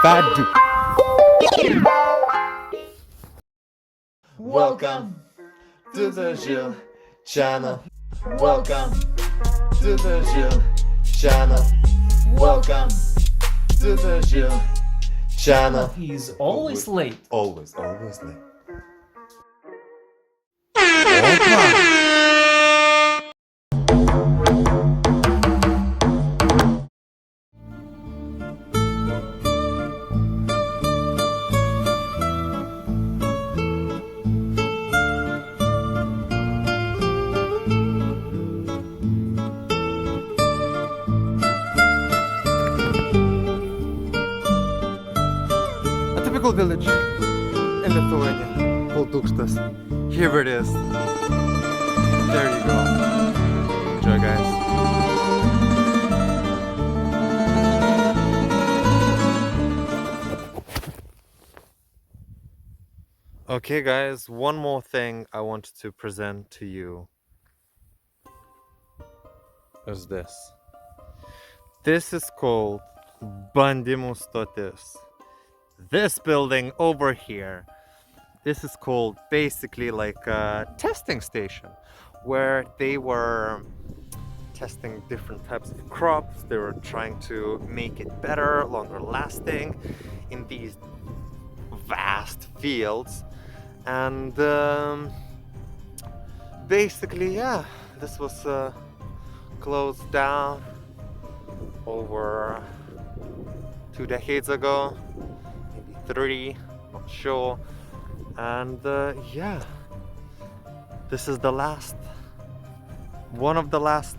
Fat Duke. Welcome to the Jill channel. Welcome to the Jill channel. Welcome to the Jill channel. He's always late. Always late. A typical village in Lithuania called Dūkštas. Here it is. There you go. Enjoy, guys. Okay, guys, one more thing I wanted to present to you is this. This is called Bandymų stotis. This building over here, this is called basically like a testing station where they were testing different types of crops. They were trying to make it better, longer lasting in these vast fields. And basically, yeah, this was closed down over 2 decades ago, maybe 3, not sure. And yeah, this is the last, one of the last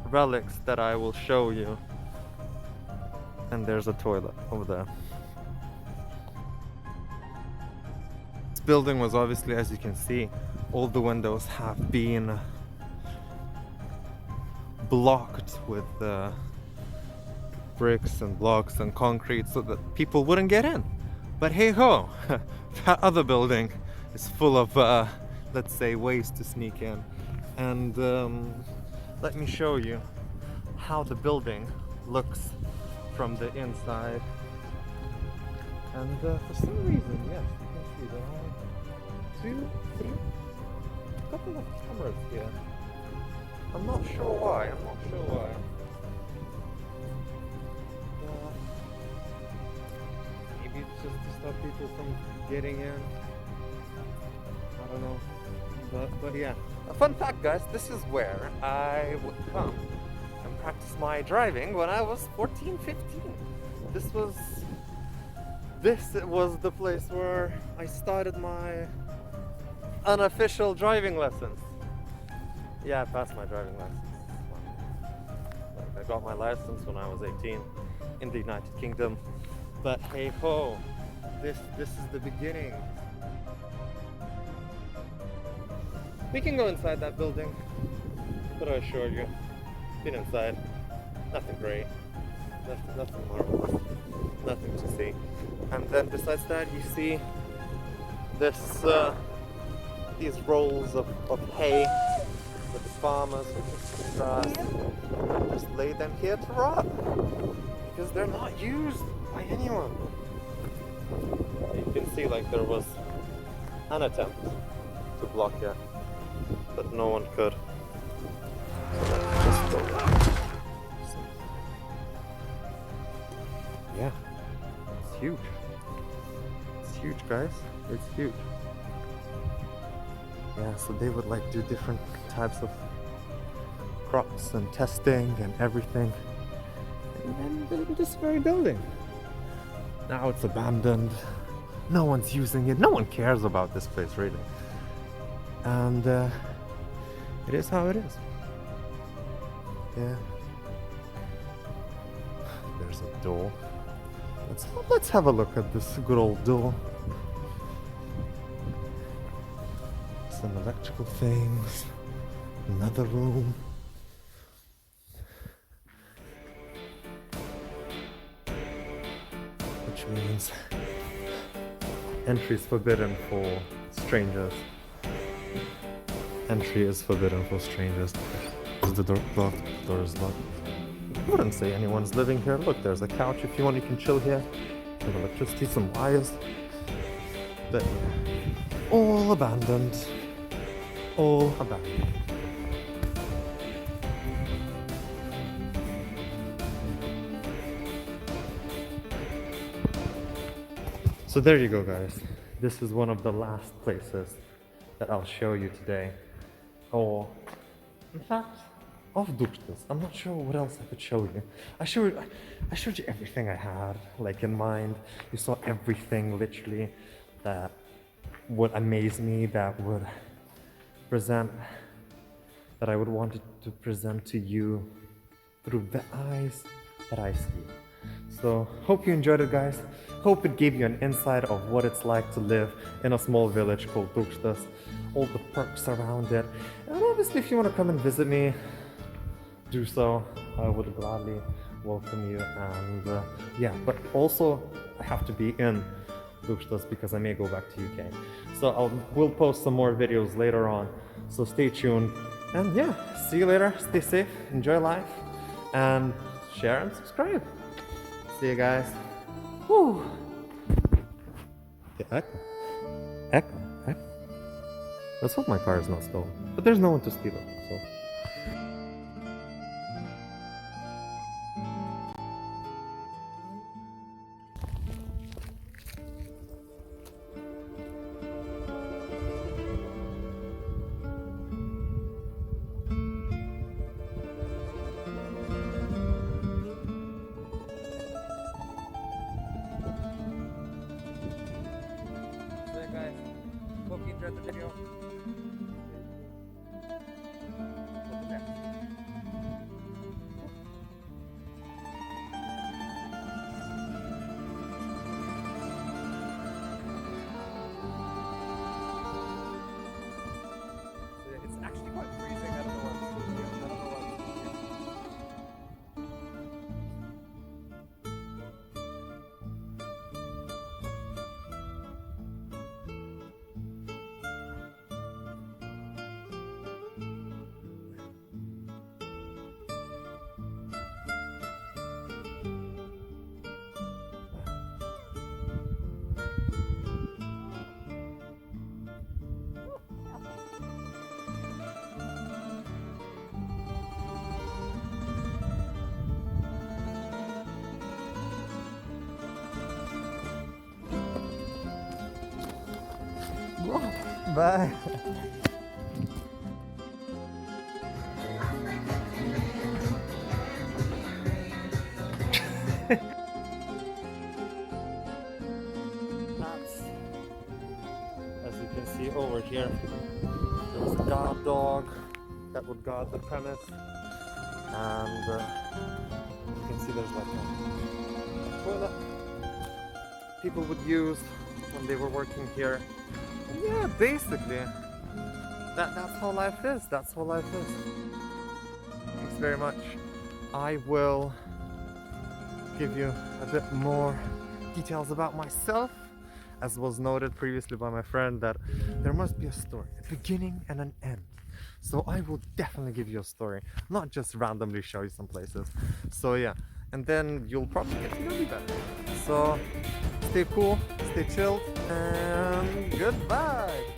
relics that I will show you. And there's a toilet over there. This building was obviously, as you can see, all the windows have been blocked with bricks and blocks and concrete so that people wouldn't get in. But hey ho, that other building is full of, let's say, ways to sneak in. And let me show you how the building looks from the inside. And for some reason, yes, you can see there are 2, 3, a couple of cameras here. I'm not sure why. Maybe it's just to stop people from getting in. I don't know. But yeah. A fun fact, guys, this is where I would come and practice my driving when I was 14, 15. This was the place where I started my unofficial driving lessons. Yeah, I passed my driving license. I got my license when I was 18 in the United Kingdom. But hey ho, this is the beginning. We can go inside that building, but I assure you, been inside, nothing great, nothing marvelous, nothing to see. And then besides that, you see this these rolls of hay that the farmers just lay them here to rot because they're not used by anyone. You can see like there was an attempt to block it, but no one could. So let's just go down. Yeah, it's huge. It's huge, guys. It's huge. Yeah, so they would like do different types of crops and testing and everything. And then this very building. Now it's abandoned. No one's using it. No one cares about this place, really. And it is how it is. Yeah. There's a door. Let's have a look at this good old door. Some electrical things. Another room. Which means entry is forbidden for strangers. Entry is forbidden for strangers. Is the door locked? The door is locked. I wouldn't say anyone's living here. Look, there's a couch. If you want, you can chill here. some electricity, some wires. But all abandoned. All abandoned. So there you go, guys. This is one of the last places that I'll show you today. Or, in fact, of Dūkštas. I'm not sure what else I could show you. I showed you everything I had, like, in mind. You saw everything, literally, that would amaze me, that would present, that I would want to present to you through the eyes that I see. So, hope you enjoyed it, guys. Hope it gave you an insight of what it's like to live in a small village called Dūkštas, all the perks around it. And obviously, if you want to come and visit me, do so. I would gladly welcome you. And yeah, but also I have to be in Dūkštas because I may go back to UK. So we'll post some more videos later on. So stay tuned. And yeah, see you later. Stay safe, enjoy life, and share and subscribe. See you guys. Woo! The echo. Echo. Echo. Let's hope my car is not stolen. But there's no one to steal it, so. Guys, hope you enjoyed the video. It's actually quite freezing. I don't know what to do. I don't know what to do. Bye. As you can see over here, there's a guard dog that would guard the premise, and you can see there's like a toilet people would use when they were working here. And yeah, basically, that's how life is. That's how life is. Thanks very much. I will give you a bit more details about myself, as was noted previously by my friend, that there must be a story, a beginning and an end. So I will definitely give you a story, not just randomly show you some places. So yeah, and then you'll probably get to know me better. So stay cool, stay chilled, and goodbye!